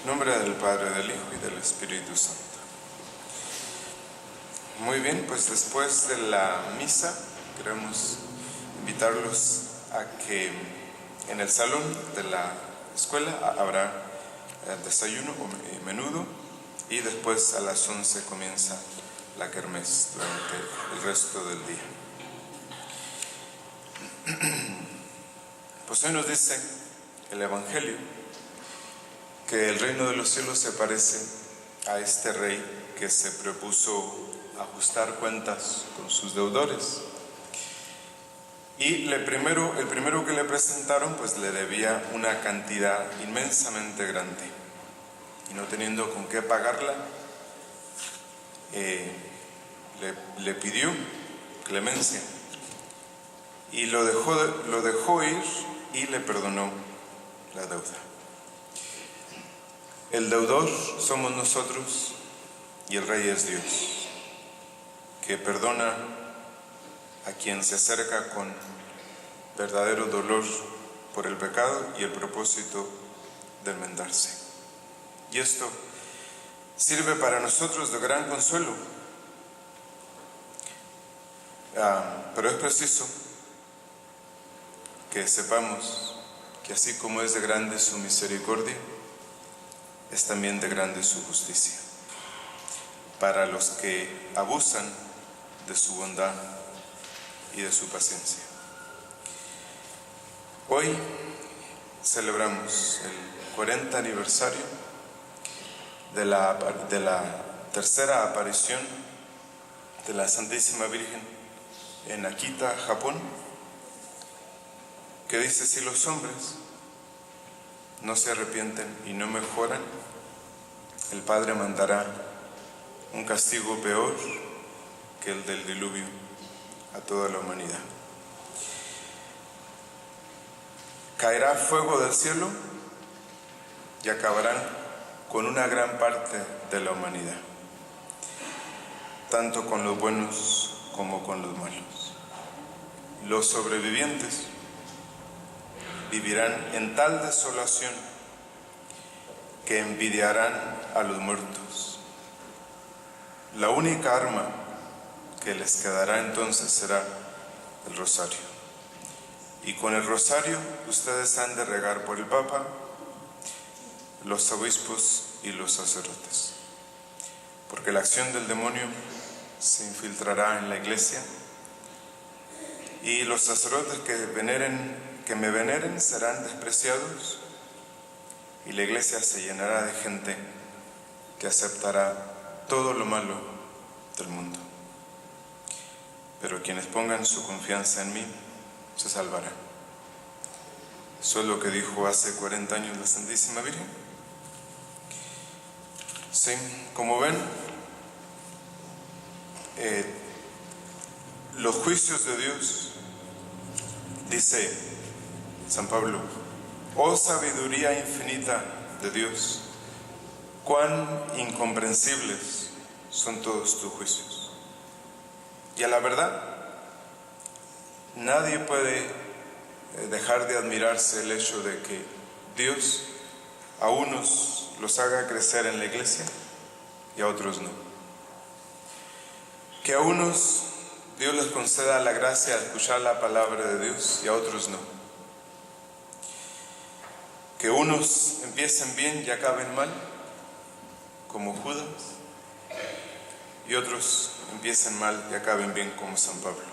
En nombre del Padre, del Hijo y del Espíritu Santo. Muy bien, pues después de la misa queremos invitarlos a que en el salón de la escuela habrá desayuno o menudo, y después a las 11 comienza la kermés durante el resto del día. Pues hoy nos dice el Evangelio que el reino de los cielos se parece a este rey que se propuso ajustar cuentas con sus deudores. Y el primero que le presentaron, pues le debía una cantidad inmensamente grande. Y no teniendo con qué pagarla, le pidió clemencia. Y lo dejó ir y le perdonó la deuda. El deudor somos nosotros y el rey es Dios, que perdona a quien se acerca con verdadero dolor por el pecado y el propósito de enmendarse. Y esto sirve para nosotros de gran consuelo. Pero es preciso que sepamos que así como es de grande su misericordia, es también de grande su justicia para los que abusan de su bondad y de su paciencia. Hoy celebramos el 40 aniversario de la tercera aparición de la Santísima Virgen en Akita, Japón, que dice: si los hombres no se arrepienten y no mejoran, el Padre mandará un castigo peor que el del diluvio a toda la humanidad. Caerá fuego del cielo y acabarán con una gran parte de la humanidad, tanto con los buenos como con los malos. Los sobrevivientes vivirán en tal desolación que envidiarán a los muertos. La única arma que les quedará entonces será el rosario. Y con el rosario ustedes han de regar por el Papa, los obispos y los sacerdotes, porque la acción del demonio se infiltrará en la iglesia, y los sacerdotes que me veneren serán despreciados, y la iglesia se llenará de gente que aceptará todo lo malo del mundo. Pero quienes pongan su confianza en mí se salvarán. Eso es lo que dijo hace 40 años la Santísima Virgen. Sí, como ven, los juicios de Dios, dice San Pablo: oh sabiduría infinita de Dios, cuán incomprensibles son todos tus juicios. Y a la verdad, nadie puede dejar de admirarse el hecho de que Dios a unos los haga crecer en la iglesia y a otros no. Que a unos Dios les conceda la gracia de escuchar la palabra de Dios y a otros no. Que unos empiecen bien y acaben mal, como Judas, y otros empiecen mal y acaben bien, como San Pablo.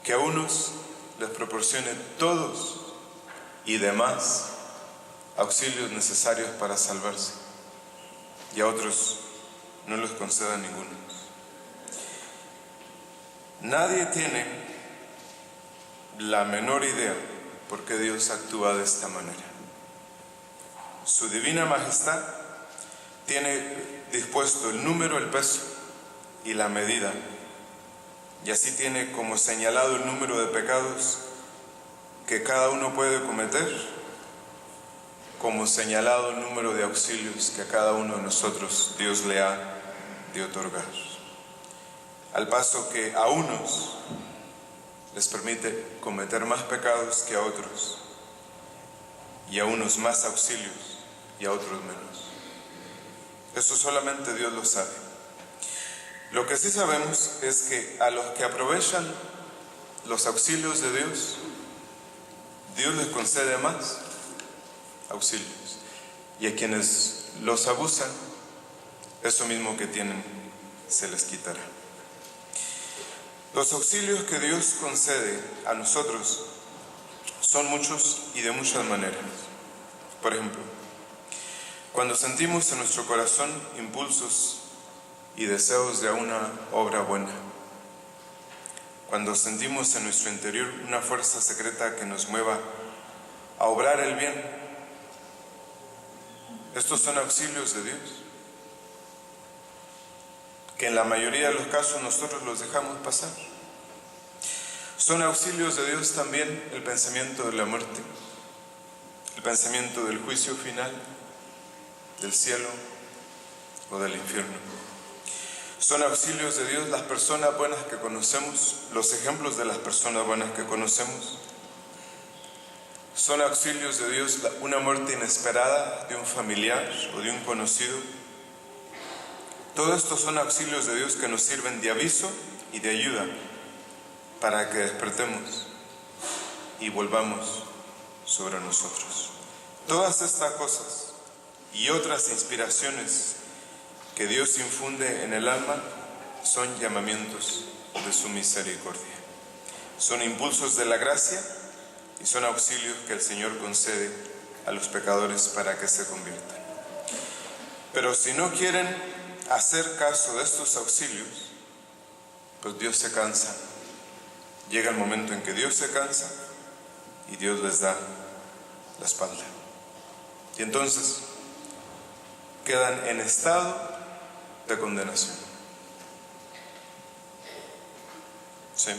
Que a unos les proporcione todos y demás auxilios necesarios para salvarse, y a otros no les conceda ninguno. Nadie tiene la menor idea por qué Dios actúa de esta manera. Su divina majestad tiene dispuesto el número, el peso y la medida, y así tiene como señalado el número de pecados que cada uno puede cometer, como señalado el número de auxilios que a cada uno de nosotros Dios le ha de otorgar. Al paso que a unos les permite cometer más pecados que a otros, y a unos más auxilios y a otros menos. Eso solamente Dios lo sabe. Lo que sí sabemos es que a los que aprovechan los auxilios de Dios, Dios les concede más auxilios. Y a quienes los abusan, eso mismo que tienen se les quitará. Los auxilios que Dios concede a nosotros son muchos y de muchas maneras. Por ejemplo, cuando sentimos en nuestro corazón impulsos y deseos de una obra buena, cuando sentimos en nuestro interior una fuerza secreta que nos mueva a obrar el bien, estos son auxilios de Dios, que en la mayoría de los casos nosotros los dejamos pasar. Son auxilios de Dios también el pensamiento de la muerte, el pensamiento del juicio final, del cielo o del infierno. Son auxilios de Dios las personas buenas que conocemos, los ejemplos de las personas buenas que conocemos. Son auxilios de Dios una muerte inesperada de un familiar o de un conocido. Todo esto son auxilios de Dios que nos sirven de aviso y de ayuda para que despertemos y volvamos sobre nosotros. Todas estas cosas y otras inspiraciones que Dios infunde en el alma son llamamientos de su misericordia. Son impulsos de la gracia y son auxilios que el Señor concede a los pecadores para que se conviertan. Pero si no quieren hacer caso de estos auxilios, pues Dios se cansa. Llega el momento en que Dios se cansa y Dios les da la espalda. Y entonces quedan en estado de condenación. Sí,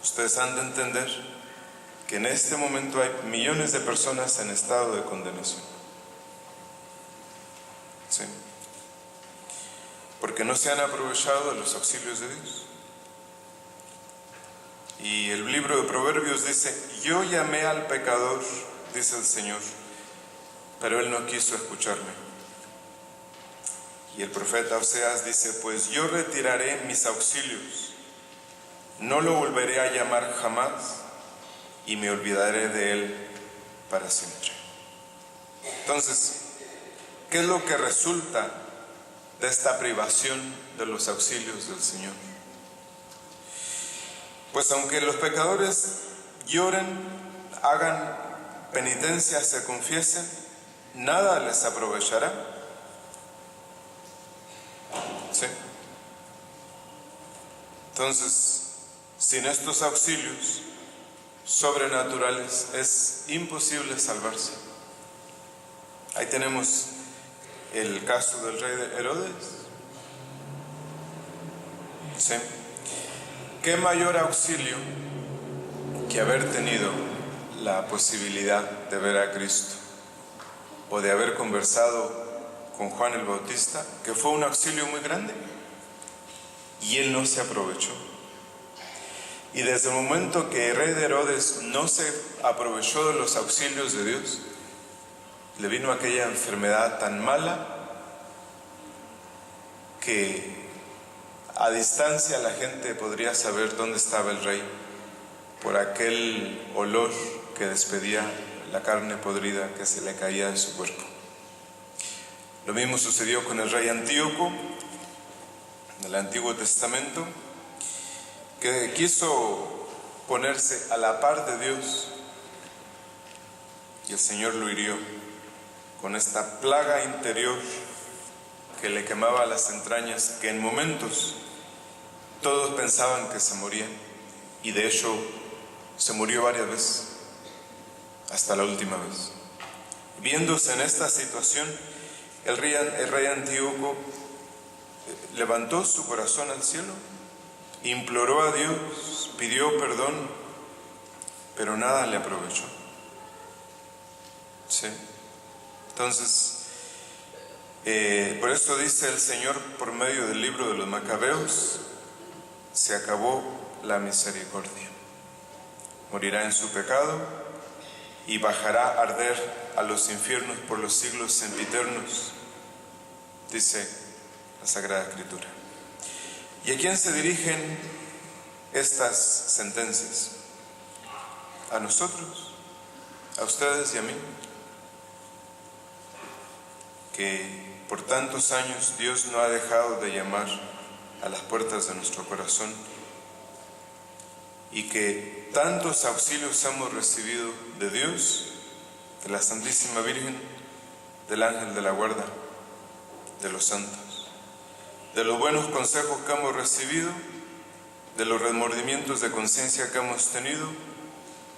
ustedes han de entender que en este momento hay millones de personas en estado de condenación. Sí, porque no se han aprovechado de los auxilios de Dios. Y el libro de Proverbios dice: yo llamé al pecador, dice el Señor, pero él no quiso escucharme. Y el profeta Oseas dice: pues yo retiraré mis auxilios, no lo volveré a llamar jamás, y me olvidaré de él para siempre. Entonces, ¿qué es lo que resulta de esta privación de los auxilios del Señor? Pues aunque los pecadores lloren, hagan penitencia, se confiesen, nada les aprovechará. ¿Sí? Entonces, sin estos auxilios sobrenaturales es imposible salvarse. Ahí tenemos el caso del rey de Herodes. ¿Sí? ¿Qué mayor auxilio que haber tenido la posibilidad de ver a Cristo o de haber conversado con Juan el Bautista, que fue un auxilio muy grande? Y él no se aprovechó. Y desde el momento que el rey de Herodes no se aprovechó de los auxilios de Dios, le vino aquella enfermedad tan mala que a distancia la gente podría saber dónde estaba el rey por aquel olor que despedía la carne podrida que se le caía de su cuerpo. Lo mismo sucedió con el rey Antíoco del Antiguo Testamento, que quiso ponerse a la par de Dios y el Señor lo hirió con esta plaga interior que le quemaba las entrañas, que en momentos todos pensaban que se moría, y de hecho se murió varias veces, hasta la última vez. Viéndose en esta situación, el rey Antíoco levantó su corazón al cielo, imploró a Dios, pidió perdón, pero nada le aprovechó. ¿Sí? Entonces, por eso dice el Señor por medio del libro de los Macabeos: se acabó la misericordia. Morirá en su pecado y bajará a arder a los infiernos por los siglos sempiternos, dice la Sagrada Escritura. ¿Y a quién se dirigen estas sentencias? ¿A nosotros? ¿A ustedes y a mí? Que por tantos años Dios no ha dejado de llamar a las puertas de nuestro corazón y que tantos auxilios hemos recibido de Dios, de la Santísima Virgen, del ángel de la guarda, de los santos, de los buenos consejos que hemos recibido, de los remordimientos de conciencia que hemos tenido,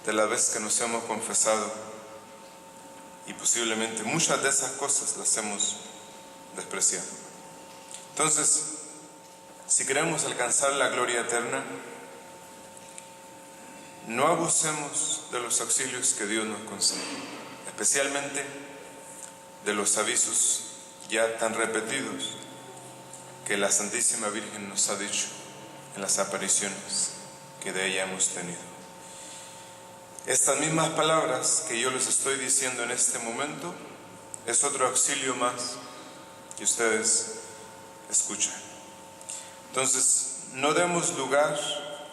de la vez que nos hemos confesado, y posiblemente muchas de esas cosas las hemos despreciado. Entonces, si queremos alcanzar la gloria eterna, no abusemos de los auxilios que Dios nos concede, especialmente de los avisos ya tan repetidos que la Santísima Virgen nos ha dicho en las apariciones que de ella hemos tenido. Estas mismas palabras que yo les estoy diciendo en este momento es otro auxilio más que ustedes escuchan. Entonces, no demos lugar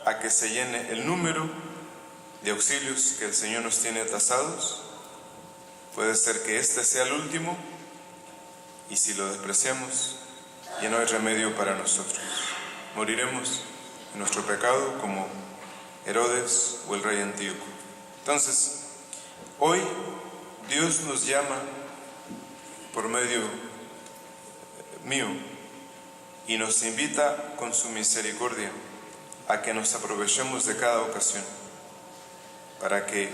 a que se llene el número de auxilios que el Señor nos tiene tasados. Puede ser que este sea el último, y si lo despreciamos, ya no hay remedio para nosotros. Moriremos en nuestro pecado como Herodes o el rey Antíoco. Entonces, hoy Dios nos llama por medio mío y nos invita con su misericordia a que nos aprovechemos de cada ocasión, para que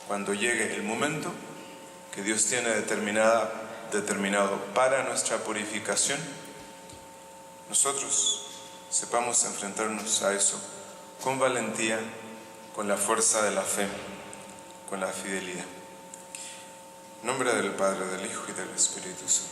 cuando llegue el momento que Dios tiene determinado para nuestra purificación, nosotros sepamos enfrentarnos a eso con valentía, con la fuerza de la fe, con la fidelidad. En nombre del Padre, del Hijo y del Espíritu Santo.